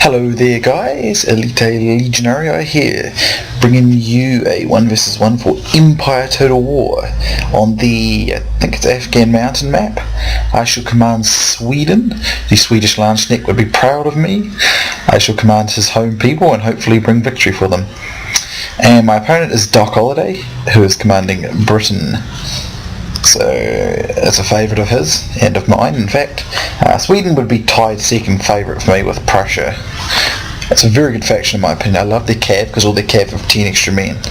Hello there guys, Elite Legionario here, bringing you a 1 vs 1 for Empire Total War on the, I think it's Afgan Mountain map. I shall command Sweden. The Swedish Landsneck would be proud of me. I shall command his home people and hopefully bring victory for them. And my opponent is Doc Holliday, who is commanding Britain. So it's a favourite of his, and of mine in fact. Sweden would be tied second favourite for me with Prussia. It's a very good faction in my opinion. I love their cav because all their cav have 10 extra men.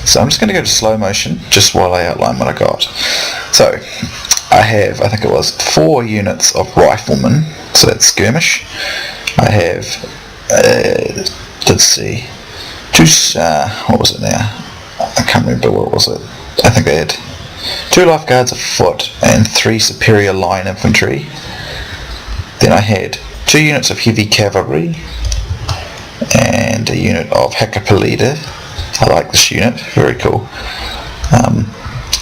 So I'm just going to go to slow motion just while I outline what I got. So I have, I think it was 4 units of riflemen, so that's skirmish. I have, let's see, what was it now? I can't remember what was it. I think I had 2 lifeguards of foot and 3 superior line infantry. Then I had 2 units of heavy cavalry and a unit of Hakkapeliitta. I like this unit, very cool.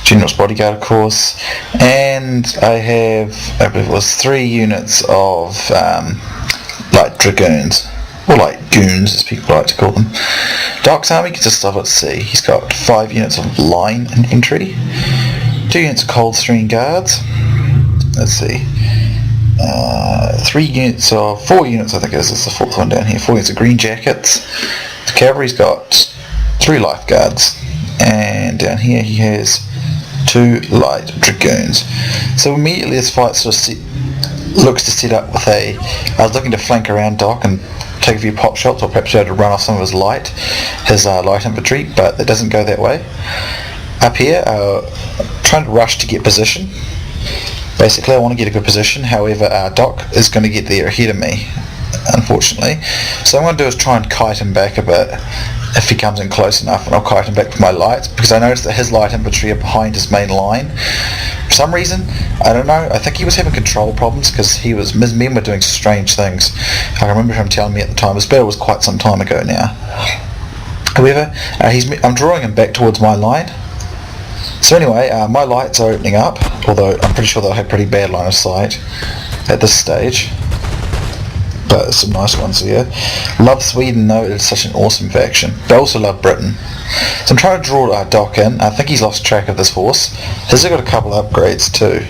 General's bodyguard of course, and I have, I believe it was 3 units of light dragoons, or light goons as people like to call them. Doc's army consists of, let's see, he's got 5 units of line infantry, 2 units of Coldstream guards, let's see, 4 units I think it is, it's the 4th one down here, 4 units of green jackets. The cavalry's got 3 lifeguards, and down here he has 2 light dragoons. So immediately this fight sort of looks to set up with I was looking to flank around Doc and take a few pop shots, or perhaps try to run off some of his light infantry, but it doesn't go that way. Up here, trying to rush to get position. Basically I want to get a good position, however Doc is going to get there ahead of me, unfortunately. So what I'm going to do is try and kite him back a bit if he comes in close enough, and I'll kite him back with my lights, because I noticed that his light infantry are behind his main line. For some reason, I don't know, I think he was having control problems because his men were doing strange things. I remember him telling me at the time. This battle was quite some time ago now. However, I'm drawing him back towards my line. So anyway, my lights are opening up, although I'm pretty sure they'll have pretty bad line of sight at this stage. But some nice ones here. Love Sweden though, it's such an awesome faction. But I also love Britain. So I'm trying to draw Doc in. I think he's lost track of this horse. His has got a couple of upgrades too,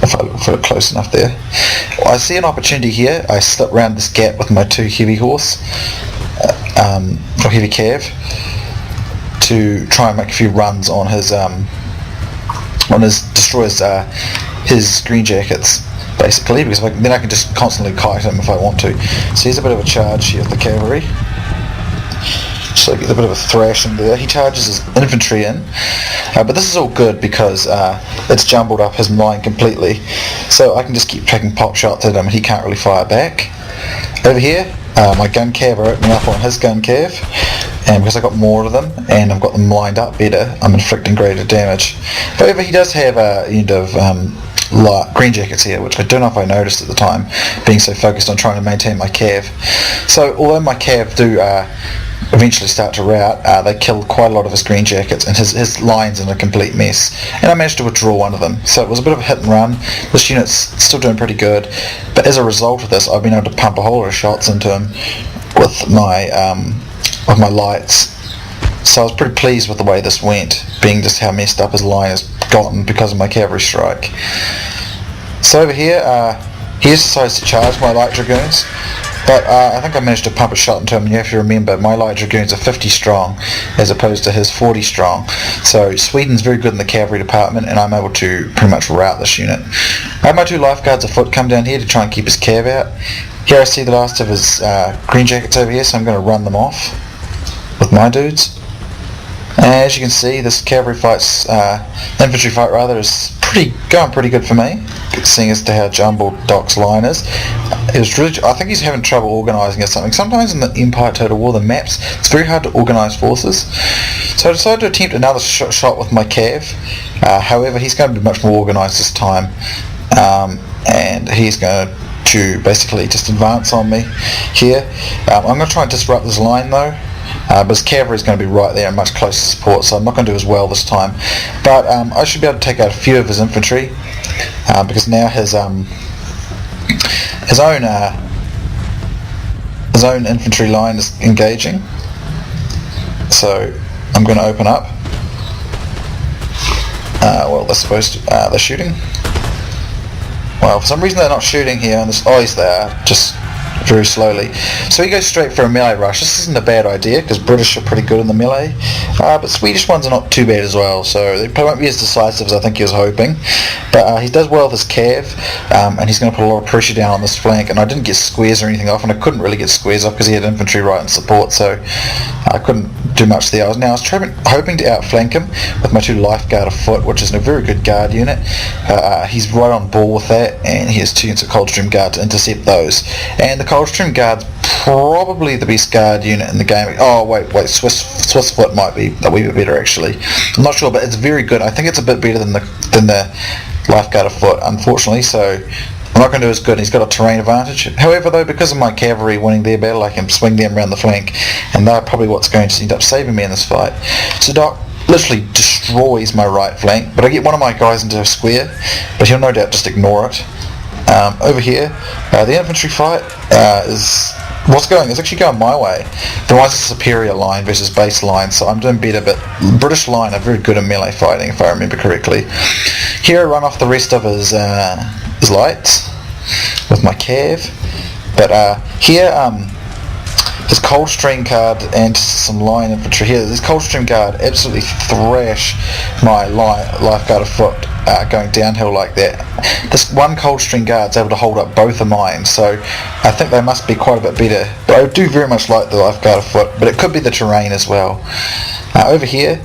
if I look for it close enough there. Well, I see an opportunity here. I slip round this gap with my 2 heavy horse, or heavy cav, to try and make a few runs on his destroyers, his green jackets, basically, because then I can just constantly kite him if I want to. So here's a bit of a charge here with the cavalry. So I get a bit of a thrash in there. He charges his infantry in, but this is all good because it's jumbled up his line completely. So I can just keep taking pop shots at him and he can't really fire back. Over here, my gun cav are opening up on his gun cav, and because I got more of them and I've got them lined up better, I'm inflicting greater damage. However, he does have a unit of green jackets here, which I don't know if I noticed at the time, being so focused on trying to maintain my cav. So although my cav do eventually start to rout, they kill quite a lot of his green jackets, and his line's in a complete mess, and I managed to withdraw one of them. So it was a bit of a hit and run. This unit's still doing pretty good, but as a result of this I've been able to pump a whole lot of shots into him with my lights. So I was pretty pleased with the way this went, being just how messed up his line has gotten because of my cavalry strike. So over here, he just decides to charge my light dragoons, but I think I managed to pump a shot into him, and you have to remember my light dragoons are 50 strong as opposed to his 40 strong. So Sweden's very good in the cavalry department, and I'm able to pretty much rout this unit. I have my 2 lifeguards afoot come down here to try and keep his cav out. Here I see the last of his green jackets over here, so I'm going to run them off with my dudes. And as you can see, this cavalry fight's, infantry fight rather, is going pretty good for me, seeing as to how jumbled Doc's line is. I think he's having trouble organising or something. Sometimes in the Empire Total War, the maps, it's very hard to organise forces. So I decided to attempt another shot with my cav. However, he's going to be much more organised this time, and he's going to basically just advance on me here. I'm going to try and disrupt his line though. But his cavalry is going to be right there and much closer support, so I'm not going to do as well this time. But I should be able to take out a few of his infantry, because now his own his own infantry line is engaging. So I'm going to open up. Well, they're shooting. Well, for some reason they're not shooting here. And yes, they are, just very slowly. So he goes straight for a melee rush. This isn't a bad idea because British are pretty good in the melee, but Swedish ones are not too bad as well, so they probably won't be as decisive as I think he was hoping. But he does well with his cav, and he's going to put a lot of pressure down on this flank, and I didn't get squares or anything off, and I couldn't really get squares off because he had infantry right in support, so I couldn't do much there. I was hoping to outflank him with my 2 lifeguard of foot, which is a very good guard unit. He's right on ball with that, and he has 2 units of Coldstream Guard to intercept those. And the Coldstream Guard's probably the best guard unit in the game. Oh wait, Swiss foot might be a wee bit better actually. I'm not sure, but it's very good. I think it's a bit better than the lifeguard of foot, unfortunately. So I'm not going to do as good. He's got a terrain advantage. However, though, because of my cavalry winning their battle, I can swing them around the flank, and they're probably what's going to end up saving me in this fight. So Doc literally destroys my right flank, but I get one of my guys into a square, but he'll no doubt just ignore it. Over here, the infantry fight is actually going my way. But mine's a superior line versus base line, so I'm doing better, but British line are very good at melee fighting, if I remember correctly. Here I run off the rest of his lights with my cav, but here his Coldstream Guard and some line infantry here. This Coldstream Guard absolutely thrash my lifeguard of foot going downhill like that. This one Coldstream Guard's able to hold up both of mine, so I think they must be quite a bit better. But I do very much like the lifeguard of foot, but it could be the terrain as well. Over here,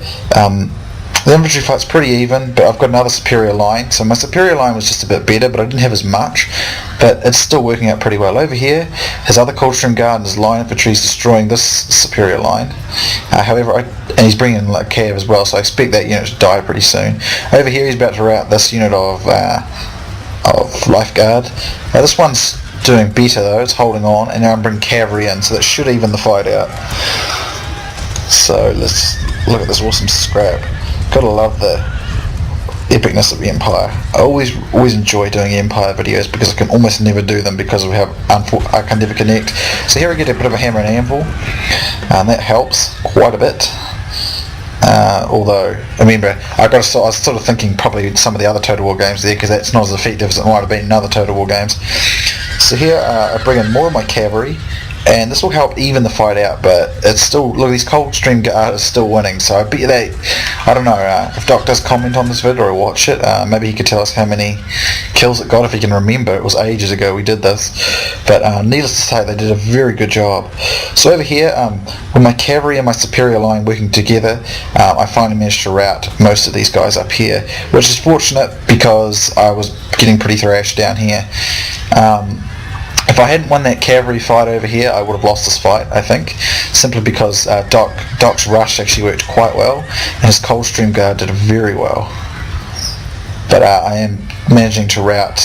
the infantry fight's pretty even, but I've got another superior line, so my superior line was just a bit better, but I didn't have as much, but it's still working out pretty well. Over here, his other Coldstream Guard and his line infantry is destroying this superior line. However, and he's bringing in like cav as well, so I expect that unit to die pretty soon. Over here, he's about to rout this unit of lifeguard. This one's doing better though, it's holding on, and now I'm bringing cavalry in, so that should even the fight out. So let's look at this awesome scrap. Gotta love the epicness of the Empire. I always enjoy doing Empire videos because I can almost never do them because of how I can never connect. So here I get a bit of a hammer and anvil, and that helps quite a bit. Although, I remember, I was sort of thinking probably some of the other Total War games there, because that's not as effective as it might have been in other Total War games. So here I bring in more of my cavalry, and this will help even the fight out, but it's still, look, these Coldstream Guard is still winning, so I bet they, I don't know, if Doc does comment on this video or watch it, maybe he could tell us how many kills it got if he can remember. It was ages ago we did this, but needless to say, they did a very good job. So over here, with my cavalry and my superior line working together, I finally managed to rout most of these guys up here, which is fortunate because I was getting pretty thrashed down here. If I hadn't won that cavalry fight over here, I would have lost this fight, I think, simply because Doc's rush actually worked quite well, and his Coldstream Guard did very well. But I am managing to rout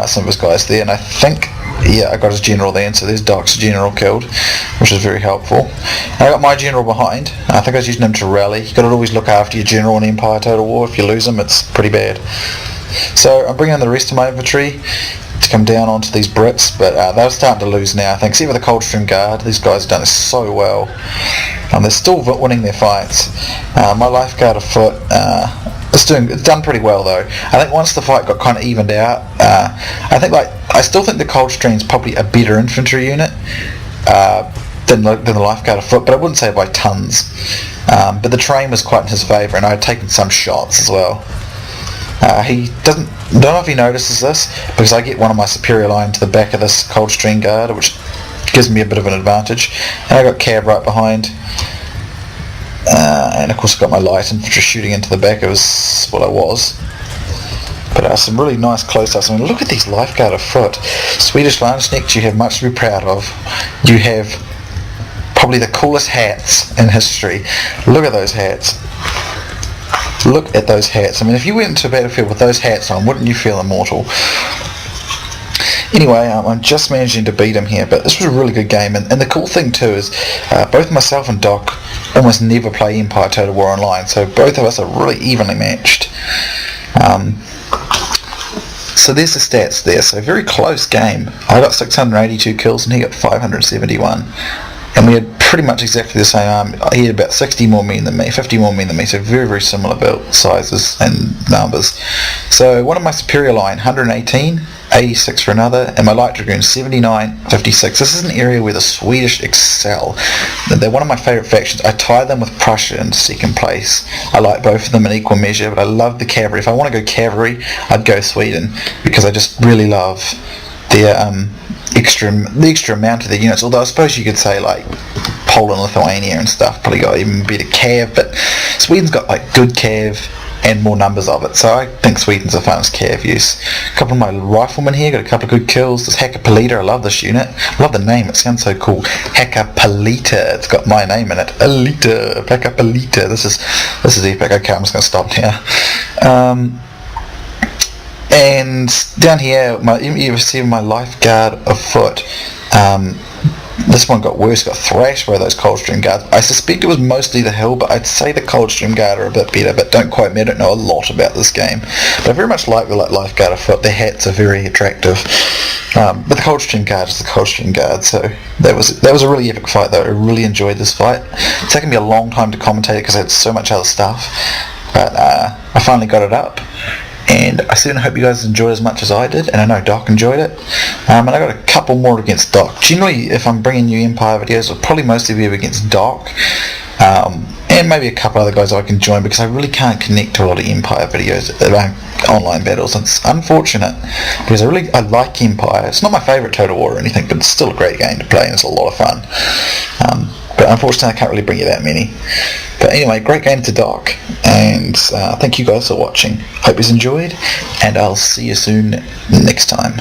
some of his guys there, and I think, yeah, I got his general there, and so there's Doc's general killed, which is very helpful. And I got my general behind. I think I was using him to rally. You've got to always look after your general in Empire Total War. If you lose him, it's pretty bad. So I'm bringing in the rest of my infantry to come down onto these Brits, but they're starting to lose now, I think. See with the Coldstream Guard, these guys have done this so well. They're still winning their fights. My lifeguard of foot, it's done pretty well though. I think once the fight got kind of evened out, I still think the Coldstream's probably a better infantry unit than the lifeguard of foot, but I wouldn't say by tons. But the terrain was quite in his favour, and I had taken some shots as well. He don't know if he notices this, because I get one of my superior line to the back of this Coldstream Guard, which gives me a bit of an advantage. And I got Cab right behind, and of course I got my light infantry shooting into the back. It was what I was. But some really nice close-ups. I mean, look at these lifeguard of foot. Swedish Landsknecht, you have much to be proud of. You have probably the coolest hats in history. Look at those hats. Look at those hats. I mean, if you went into a battlefield with those hats on, wouldn't you feel immortal? Anyway, I'm just managing to beat him here, but this was a really good game. And the cool thing too is both myself and Doc almost never play Empire Total War Online, so both of us are really evenly matched. So there's the stats there. So very close game. I got 682 kills and he got 571. And we had pretty much exactly the same army. He had about 60 more men than me, 50 more men than me, so very, very similar build sizes and numbers. So one of my superior line, 118, 86 for another, and my light dragoon, 79, 56. This is an area where the Swedish excel. They're one of my favourite factions. I tie them with Prussia in second place. I like both of them in equal measure, but I love the cavalry. If I want to go cavalry, I'd go Sweden, because I just really love their the extra amount of the units, although I suppose you could say like Poland, Lithuania and stuff probably got even better cav, but Sweden's got like good cav and more numbers of it, so I think Sweden's the funnest cav use. A couple of my riflemen here got a couple of good kills. This Hacker Palita, I love this unit. I love the name, it sounds so cool. Hacker Palita, it's got my name in it. Alita, Hacker Palita. This is epic. Okay, I'm just going to stop now. And down here, you see my lifeguard afoot. This one got worse, got thrashed by those Coldstream Guards. I suspect it was mostly the hill, but I'd say the Coldstream Guard are a bit better, but don't quote me, I don't know a lot about this game. But I very much like the lifeguard afoot. Their hats are very attractive. But the Coldstream Guard is the Coldstream Guard, so that was a really epic fight though. I really enjoyed this fight. It's taken me a long time to commentate because I had so much other stuff, but I finally got it up. And I certainly hope you guys enjoyed as much as I did, and I know Doc enjoyed it. And I got a couple more against Doc. Generally, if I'm bringing you Empire videos, it'll probably mostly be against Doc, and maybe a couple other guys I can join, because I really can't connect to a lot of Empire videos, online battles. It's unfortunate, because I like Empire. It's not my favourite Total War or anything, but it's still a great game to play, and it's a lot of fun. But unfortunately I can't really bring you that many. But anyway, great game to Doc, and thank you guys for watching. Hope you enjoyed, and I'll see you soon next time.